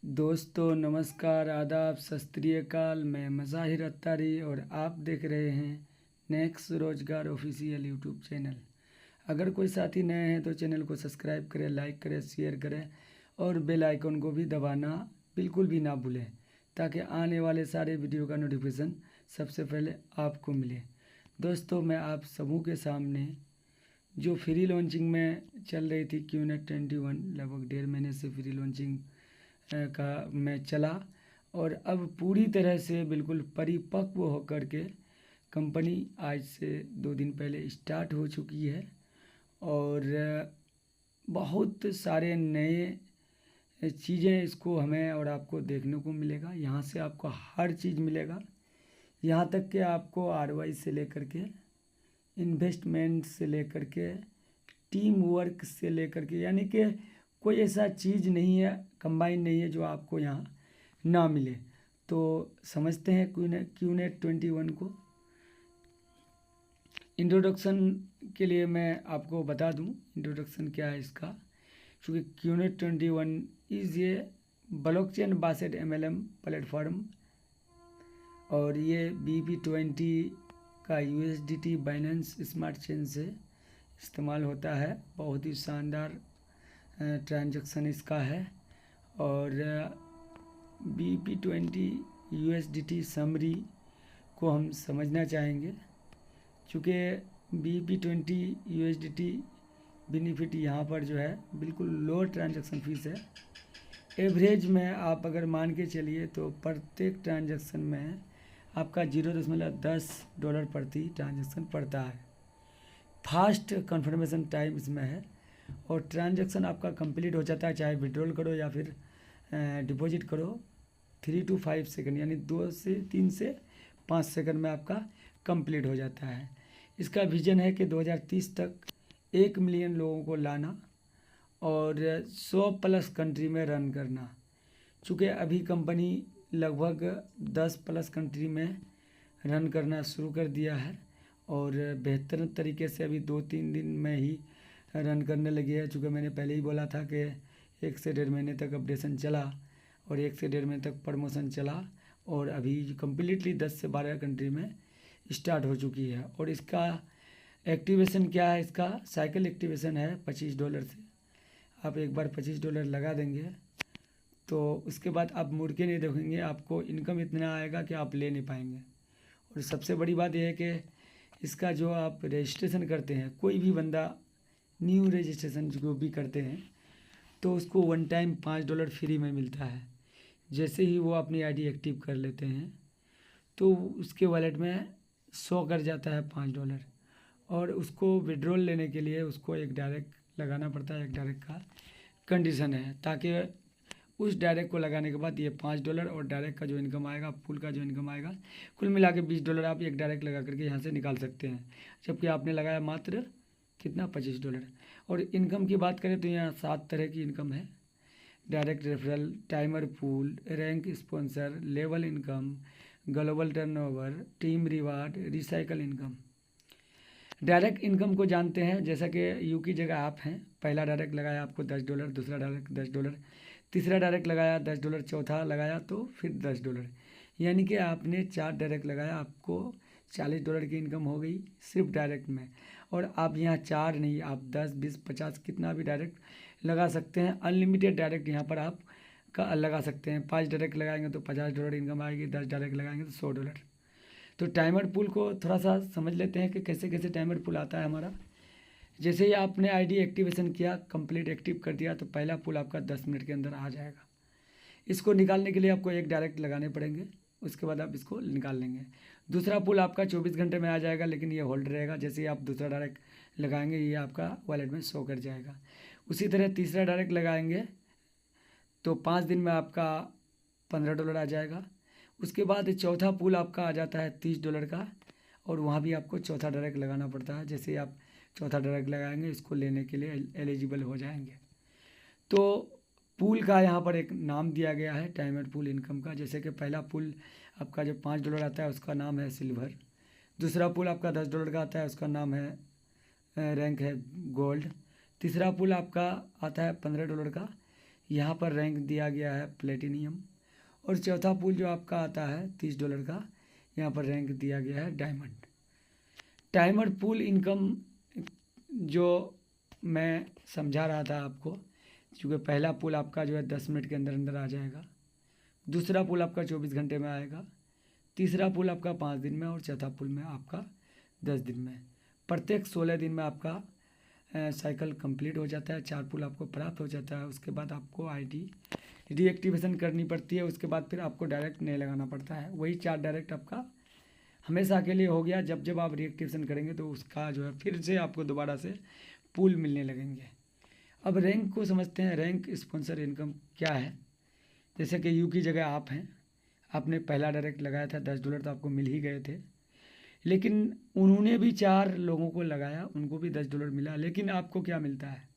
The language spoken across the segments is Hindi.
दोस्तों नमस्कार, आदाब, सत श्री अकाल। मैं मज़ाहिर अत्तारी और आप देख रहे हैं नेक्स्ट रोजगार ऑफिशियल यूट्यूब चैनल। अगर कोई साथी नए हैं तो चैनल को सब्सक्राइब करें, लाइक करें, शेयर करें और बेल आइकन को भी दबाना बिल्कुल भी ना भूलें ताकि आने वाले सारे वीडियो का नोटिफिकेशन सबसे पहले आपको मिले। दोस्तों मैं आप सबों के सामने जो फ्री लॉन्चिंग में चल रही थी क्यूनेट 21, लगभग 1.5 महीने से फ्री लॉन्चिंग का मैं चला और अब पूरी तरह से बिल्कुल परिपक्व होकर के कंपनी आज से 2 दिन पहले स्टार्ट हो चुकी है और बहुत सारे नए चीज़ें इसको हमें और आपको देखने को मिलेगा। यहाँ से आपको हर चीज़ मिलेगा, यहाँ तक कि आपको आरवाई से लेकर के इन्वेस्टमेंट से लेकर के टीम वर्क से लेकर के, यानी कि कोई ऐसा चीज़ नहीं है, कंबाइन नहीं है जो आपको यहाँ ना मिले। तो समझते हैं क्यूनेट 21 को। इंट्रोडक्शन के लिए मैं आपको बता दूं इंट्रोडक्शन क्या है इसका, क्योंकि क्यूनेट 21 इज़ ये ब्लॉकचेन बेस्ड MLM प्लेटफॉर्म और ये BB20 का USDT बाइनेंस स्मार्ट चेन से इस्तेमाल होता है। बहुत ही शानदार ट्रांजैक्शन इसका है और BB20 USDT समरी को हम समझना चाहेंगे, चूँकि BB20 USDT बेनिफिट यहाँ पर जो है बिल्कुल लो ट्रांजैक्शन फीस है। एवरेज में आप अगर मान के चलिए तो प्रत्येक ट्रांजैक्शन में आपका $0.10 प्रति ट्रांजैक्शन पड़ता है। फास्ट कन्फर्मेशन टाइम इसमें है और ट्रांजैक्शन आपका कंप्लीट हो जाता है, चाहे विड्रॉल करो या फिर डिपॉजिट करो, 3 to 5 सेकंड, यानी 2 से 3 से 5 सेकंड में आपका कंप्लीट हो जाता है। इसका विजन है कि 2030 तक 1 मिलियन लोगों को लाना और 100+ कंट्री में रन करना। चूँकि अभी कंपनी लगभग 10+ कंट्री में रन करना शुरू कर दिया है और बेहतर तरीके से अभी 2-3 दिन में ही रन करने लगी है। चूँकि मैंने पहले ही बोला था कि 1 से 1.5 महीने तक अपडेशन चला और 1 से 1.5 महीने तक प्रमोशन चला और अभी कम्प्लीटली 10 से 12 कंट्री में स्टार्ट हो चुकी है। और इसका एक्टिवेशन क्या है, इसका साइकिल एक्टिवेशन है $25 से। आप एक बार $25 लगा देंगे तो उसके बाद आप मुड़ के नहीं देखेंगे, आपको इनकम इतना आएगा कि आप ले नहीं पाएंगे। और सबसे बड़ी बात यह है कि इसका जो आप रजिस्ट्रेशन करते हैं, कोई भी बंदा न्यू रजिस्ट्रेशन जो भी करते हैं तो उसको वन टाइम $5 फ्री में मिलता है। जैसे ही वो अपनी आईडी एक्टिव कर लेते हैं तो उसके वॉलेट में शो कर जाता है $5 और उसको विड्रॉल लेने के लिए उसको एक डायरेक्ट लगाना पड़ता है। एक डायरेक्ट का कंडीशन है ताकि उस डायरेक्ट को लगाने के बाद ये $5 और डायरेक्ट का जो इनकम आएगा, फुल का जो इनकम आएगा, कुल मिला के $20 आप एक डायरेक्ट लगा करके यहाँ से निकाल सकते हैं, जबकि आपने लगाया मात्र कितना, $25। और इनकम की बात करें तो यहाँ 7 तरह की इनकम है: direct referral, timer pool, rank sponsor, level income, global turnover, team reward, recycle income. Direct income को जानते हैं, जैसा कि यू की जगह आप हैं। पहला डायरेक्ट लगाया आपको $10, दूसरा डायरेक्ट $10, तीसरा डायरेक्ट लगाया $10, चौथा लगाया तो फिर $10, यानी कि आपने 4 डायरेक्ट लगाया, आपको $40 की इनकम हो गई सिर्फ डायरेक्ट में। और आप यहाँ 4 नहीं, आप 10, 20, 50 कितना भी डायरेक्ट लगा सकते हैं। अनलिमिटेड डायरेक्ट यहाँ पर आप का लगा सकते हैं। 5 डायरेक्ट लगाएंगे तो $50 इनकम आएगी, 10 डायरेक्ट लगाएंगे तो $100। तो टाइमर पूल को थोड़ा सा समझ लेते हैं कि कैसे कैसे टाइमर पूल आता है हमारा। जैसे ही आपने आईडी एक्टिवेशन किया, कंप्लीट एक्टिव कर दिया, तो पहला पूल आपका 10 मिनट के अंदर आ जाएगा। इसको निकालने के लिए आपको एक डायरेक्ट लगाने पड़ेंगे, उसके बाद आप इसको निकाल लेंगे। दूसरा पूल आपका 24 घंटे में आ जाएगा, लेकिन ये होल्ड रहेगा। जैसे ही आप दूसरा डायरेक्ट लगाएंगे ये आपका वॉलेट में शो कर जाएगा। उसी तरह तीसरा डायरेक्ट लगाएंगे तो 5 दिन में आपका $15 आ जाएगा। उसके बाद चौथा पूल आपका आ जाता है $30 का, और वहाँ भी आपको चौथा डायरेक्ट लगाना पड़ता है। जैसे ही आप चौथा डायरेक्ट लगाएंगे, इसको लेने के लिए एलिजिबल हो जाएंगे। तो पूल का यहाँ पर एक नाम दिया गया है टाइमर पूल इनकम का। जैसे कि पहला पूल आपका जो $5 आता है उसका नाम है सिल्वर, दूसरा पूल आपका $10 का आता है उसका नाम है रैंक है गोल्ड, तीसरा पूल आपका आता है $15 का, यहाँ पर रैंक दिया गया है प्लेटिनियम। और चौथा पूल जो आपका आता है $30 का, यहाँ पर रैंक दिया गया है डायमंड। डायमंड पूल इनकम जो मैं समझा रहा था आपको, क्योंकि पहला पूल आपका जो है 10 मिनट के अंदर अंदर आ जाएगा, दूसरा पूल आपका 24 घंटे में आएगा, तीसरा पूल आपका 5 दिन में, और चौथा पूल में आपका 10 दिन में। प्रत्येक 16 दिन में आपका साइकिल कंप्लीट हो जाता है, 4 पुल आपको प्राप्त हो जाता है। उसके बाद आपको आईडी रीएक्टिवेशन करनी पड़ती है, उसके बाद फिर आपको डायरेक्ट नहीं लगाना पड़ता है। वही 4 डायरेक्ट आपका हमेशा के लिए हो गया। जब जब आप रीएक्टिवेशन करेंगे तो उसका जो है फिर से आपको दोबारा से पुल मिलने लगेंगे। अब रैंक को समझते हैं। रैंक स्पॉन्सर इनकम क्या है? जैसे कि यू की जगह आप हैं, आपने पहला डायरेक्ट लगाया था, $10 तो आपको मिल ही गए थे, लेकिन उन्होंने भी 4 लोगों को लगाया, उनको भी $10 मिला, लेकिन आपको क्या मिलता है?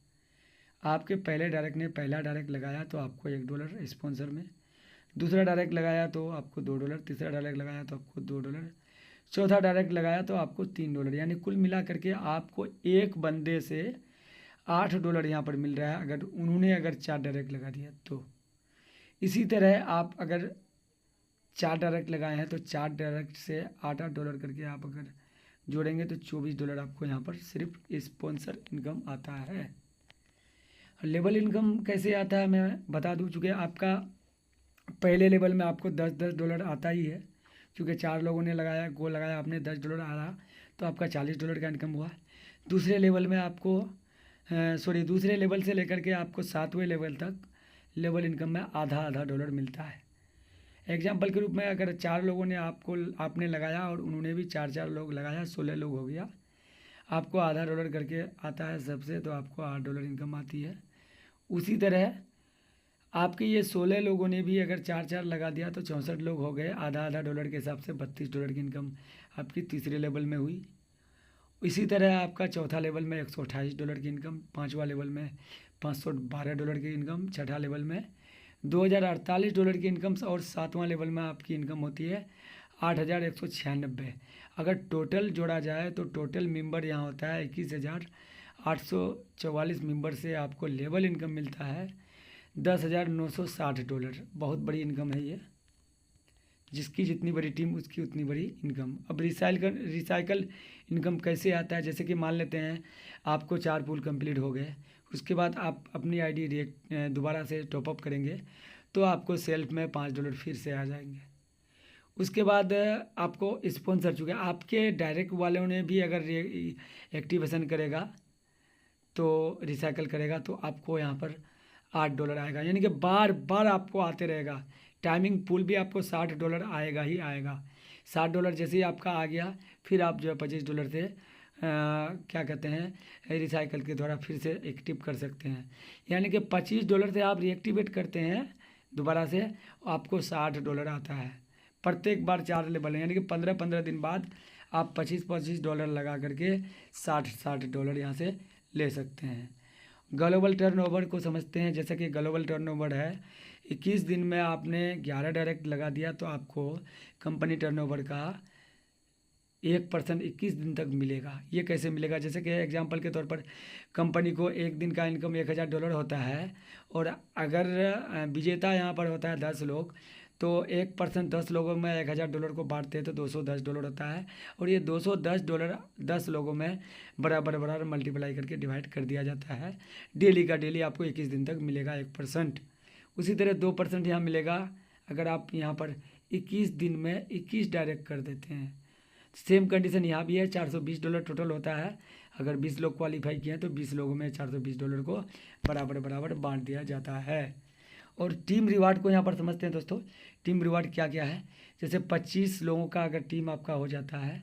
आपके पहले डायरेक्ट ने पहला डायरेक्ट लगाया तो आपको $1 स्पॉन्सर में, दूसरा डायरेक्ट लगाया तो आपको $2, तीसरा डायरेक्ट लगाया तो आपको $2, चौथा डायरेक्ट लगाया तो आपको $3, यानी कुल मिला करके आपको एक बंदे से $8 यहाँ पर मिल रहा है, अगर उन्होंने 4 डायरेक्ट लगा दिया तो। इसी तरह आप अगर 4 डायरेक्ट लगाए हैं तो 4 डायरेक्ट से $8 करके आप अगर जोड़ेंगे तो $24 आपको यहाँ पर सिर्फ स्पॉन्सर इनकम आता है। लेवल इनकम कैसे आता है मैं बता दूं, चूँकि आपका पहले लेवल में आपको $10 आता ही है, क्योंकि 4 लोगों ने लगाया, गोल लगाया, आपने $10 आ रहा तो आपका $40 का इनकम हुआ। दूसरे लेवल में आपको दूसरे लेवल से लेकर के आपको 7वें लेवल तक लेवल इनकम में आधा डॉलर मिलता है। एग्जाम्पल के रूप में अगर 4 लोगों ने आपने लगाया और उन्होंने भी 4 लोग लगाया, 16 लोग हो गया, आपको $0.5 करके आता है सबसे, तो आपको $8 इनकम आती है। उसी तरह आपके ये 16 लोगों ने भी अगर 4 लगा दिया तो 64 लोग हो गए, आधा डॉलर के हिसाब से $32 की इनकम आपकी तीसरे लेवल में हुई। इसी तरह आपका चौथा लेवल में $128 की इनकम, पाँचवा लेवल में $512 की इनकम, छठा लेवल में $2048 की इनकम, और सातवां लेवल में आपकी इनकम होती है 8196। अगर टोटल जोड़ा जाए तो टोटल मेंबर यहाँ होता है 21,844 मेंबर से आपको लेवल इनकम मिलता है $10,960। बहुत बड़ी इनकम है ये, जिसकी जितनी बड़ी टीम उसकी उतनी बड़ी इनकम। अब रिसाइकल इनकम कैसे आता है? जैसे कि मान लेते हैं आपको 4 पूल कंप्लीट हो गए, उसके बाद आप अपनी आईडी दोबारा से टॉपअप करेंगे तो आपको सेल्फ में $5 फिर से आ जाएंगे। उसके बाद आपको स्पॉन्सर, चुके आपके डायरेक्ट वालों ने भी अगर एक्टिवेशन करेगा तो रिसाइकल करेगा तो आपको यहाँ पर $8 आएगा, यानी कि बार बार आपको आते रहेगा। टाइमिंग पूल भी आपको $60 आएगा ही आएगा। $60 जैसे ही आपका आ गया, फिर आप जो है $25 से क्या कहते हैं रिसाइकल के द्वारा फिर से एक्टिव कर सकते हैं। यानी कि $25 से आप रिएक्टिवेट करते हैं दोबारा से, आपको $60 आता है। प्रत्येक बार 4 लेवल है, यानी कि 15-15 दिन बाद आप $25 लगा करके $60 यहाँ से ले सकते हैं। ग्लोबल टर्नओवर को समझते हैं। जैसे कि ग्लोबल टर्नओवर है, 21 दिन में आपने 11 डायरेक्ट लगा दिया तो आपको कंपनी टर्नओवर का 1% 21 दिन तक मिलेगा। ये कैसे मिलेगा? जैसे कि एग्जांपल के तौर पर कंपनी को एक दिन का इनकम $1000 होता है, और अगर विजेता यहाँ पर होता है 10 लोग, तो 1% 10 लोगों में $1000 को बांटते हैं तो $210 होता है, और ये $210 10 लोगों में बराबर मल्टीप्लाई करके डिवाइड कर दिया जाता है। डेली का डेली आपको 21 दिन तक मिलेगा 1%। उसी तरह 2% यहाँ मिलेगा अगर आप यहाँ पर 21 दिन में 21 डायरेक्ट कर देते हैं। सेम कंडीशन यहाँ भी है, $420 टोटल होता है। अगर 20 लोग क्वालिफाई किए हैं तो 20 लोगों में $420 को बराबर बांट दिया जाता है। और टीम रिवार्ड को यहाँ पर समझते हैं दोस्तों। टीम रिवार्ड क्या क्या है? जैसे 25 लोगों का अगर टीम आपका हो जाता है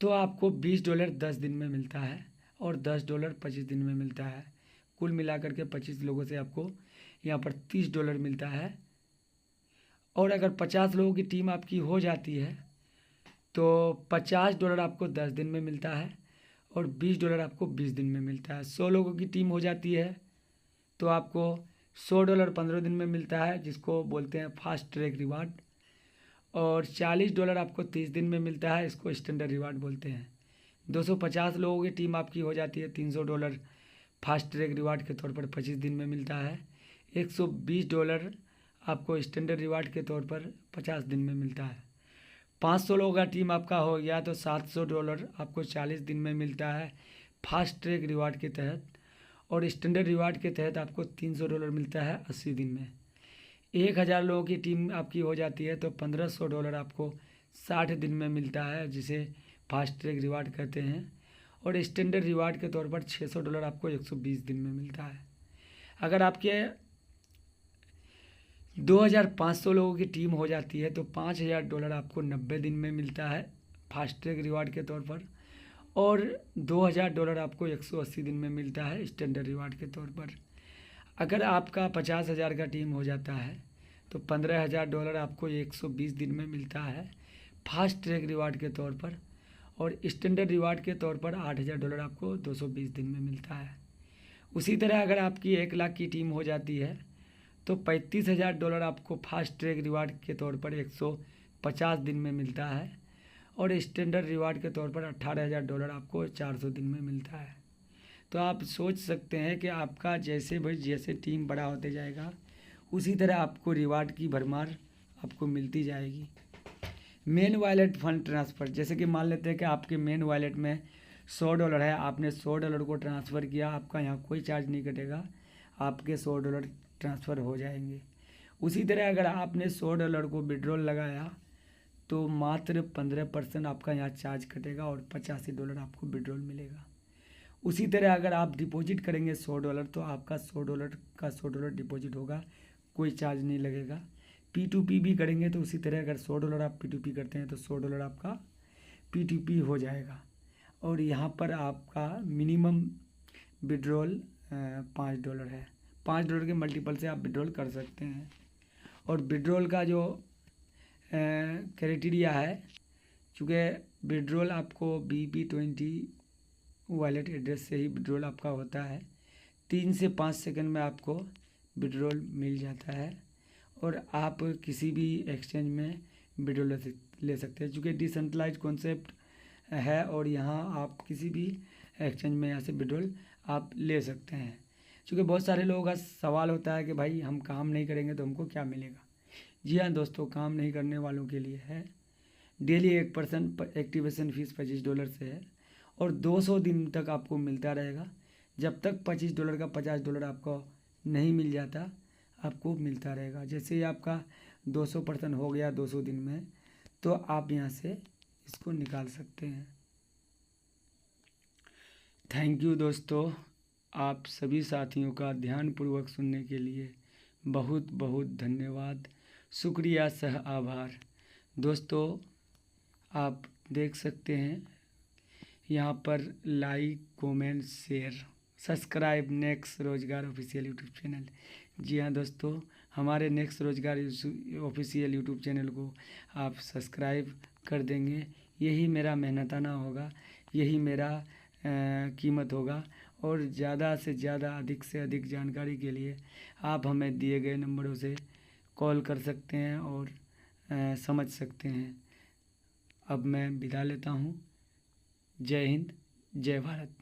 तो आपको $20 10 दिन में मिलता है, और $10 25 दिन में मिलता है। कुल मिलाकर के 25 लोगों से आपको यहाँ पर $30 मिलता है। और अगर 50 लोगों की टीम आपकी हो जाती है तो $50 आपको 10 दिन में मिलता है, और $20 आपको 20 दिन में मिलता है। 100 लोगों की टीम हो जाती है तो आपको $100 15 दिन में मिलता है, जिसको बोलते हैं फास्ट ट्रैक रिवार्ड। और $40 आपको 30 दिन में मिलता है, इसको स्टैंडर्ड रिवार्ड बोलते हैं। 250 लोगों की टीम आपकी हो जाती है, $300 फास्ट ट्रैक रिवार्ड के तौर पर 25 दिन में मिलता है, $120 आपको स्टैंडर्ड रिवार्ड के तौर पर 50 दिन में मिलता है। 500 लोगों का टीम आपका हो गया तो $700 आपको 40 दिन में मिलता है फास्ट ट्रैक रिवार्ड के तहत, और स्टैंडर्ड रिवार्ड के तहत आपको $300 मिलता है 80 दिन में। 1000 लोगों की टीम आपकी हो जाती है तो $1500 आपको 60 दिन में मिलता है, जिसे फास्ट ट्रैक रिवार्ड कहते हैं, और स्टैंडर्ड रिवार्ड के तौर पर $600 आपको 120 दिन में मिलता है। अगर आपके 2500 लोगों की टीम हो जाती है तो $5000 आपको 90 दिन में मिलता है फास्ट ट्रैक रिवार्ड के तौर पर, और $2000 आपको 180 दिन में मिलता है स्टैंडर्ड रिवार्ड के तौर पर। अगर आपका 50,000 का टीम हो जाता है तो $15,000 आपको 120 दिन में मिलता है फास्ट ट्रैक रिवार्ड के तौर पर, और स्टैंडर्ड रिवार्ड के तौर पर $8,000 आपको 220 दिन में मिलता है। उसी तरह अगर आपकी 1 लाख की टीम हो जाती है तो $35,000 आपको फास्ट ट्रैक रिवार्ड के तौर पर 150 दिन में मिलता है, और स्टैंडर्ड रिवार्ड के तौर पर $18,000 आपको 400 दिन में मिलता है। तो आप सोच सकते हैं कि आपका जैसे टीम बड़ा होते जाएगा उसी तरह आपको रिवार्ड की भरमार आपको मिलती जाएगी। मेन वॉलेट फंड ट्रांसफ़र, जैसे कि मान लेते हैं कि आपके मेन वॉलेट में $100 है, आपने $100 को ट्रांसफ़र किया, आपका यहाँ कोई चार्ज नहीं कटेगा, आपके $100 ट्रांसफ़र हो जाएंगे। उसी तरह अगर आपने $100 को विड्रॉल लगाया तो मात्र 15% आपका यहाँ चार्ज कटेगा और $85 आपको विड्रॉल मिलेगा। उसी तरह अगर आप डिपॉजिट करेंगे $100 तो आपका $100 का $100 डिपॉजिट होगा, कोई चार्ज नहीं लगेगा। P2P भी करेंगे तो उसी तरह अगर $100 आप P2P करते हैं तो $100 आपका P2P हो जाएगा, और यहाँ पर आपका मिनिमम विड्रॉल $5 है। $5 के मल्टीपल से आप विड्रॉल कर सकते हैं। और विड्रॉल का जो क्राइटेरिया है, चूँकि विड्रॉल आपको BP20 वॉलेट एड्रेस से ही विड्रॉल आपका होता है, 3 से 5 सेकंड में आपको विड्रॉल मिल जाता है, और आप किसी भी एक्सचेंज में विड्रॉल ले सकते हैं। चूँकि डिसेंट्रलाइज कॉन्सेप्ट है और यहाँ आप किसी भी एक्सचेंज में यहाँ से विड्रॉल आप ले सकते हैं। चूँकि बहुत सारे लोगों का सवाल होता है कि भाई हम काम नहीं करेंगे तो हमको क्या मिलेगा। जी हाँ दोस्तों, काम नहीं करने वालों के लिए है डेली 1% एक्टिवेशन फ़ीस $25 से है, और 200 दिन तक आपको मिलता रहेगा। जब तक $25 का $50 आपको नहीं मिल जाता आपको मिलता रहेगा। जैसे ही आपका 200% हो गया 200 दिन में तो आप यहाँ से इसको निकाल सकते हैं। थैंक यू दोस्तों, आप सभी साथियों का ध्यानपूर्वक सुनने के लिए बहुत बहुत धन्यवाद, शुक्रिया, सह आभार। दोस्तों आप देख सकते हैं यहाँ पर like, comment, share, subscribe next रोजगार ऑफिशियल यूट्यूब चैनल। जी हाँ दोस्तों, हमारे नेक्स्ट रोजगार ऑफिशियल यूट्यूब चैनल को आप सब्सक्राइब कर देंगे, यही मेरा मेहनताना होगा, यही मेरा कीमत होगा। और ज़्यादा से ज़्यादा अधिक से अधिक जानकारी के लिए आप हमें दिए गए नंबरों से कॉल कर सकते हैं और समझ सकते हैं। अब मैं विदा लेता हूँ। जय हिंद, जय भारत।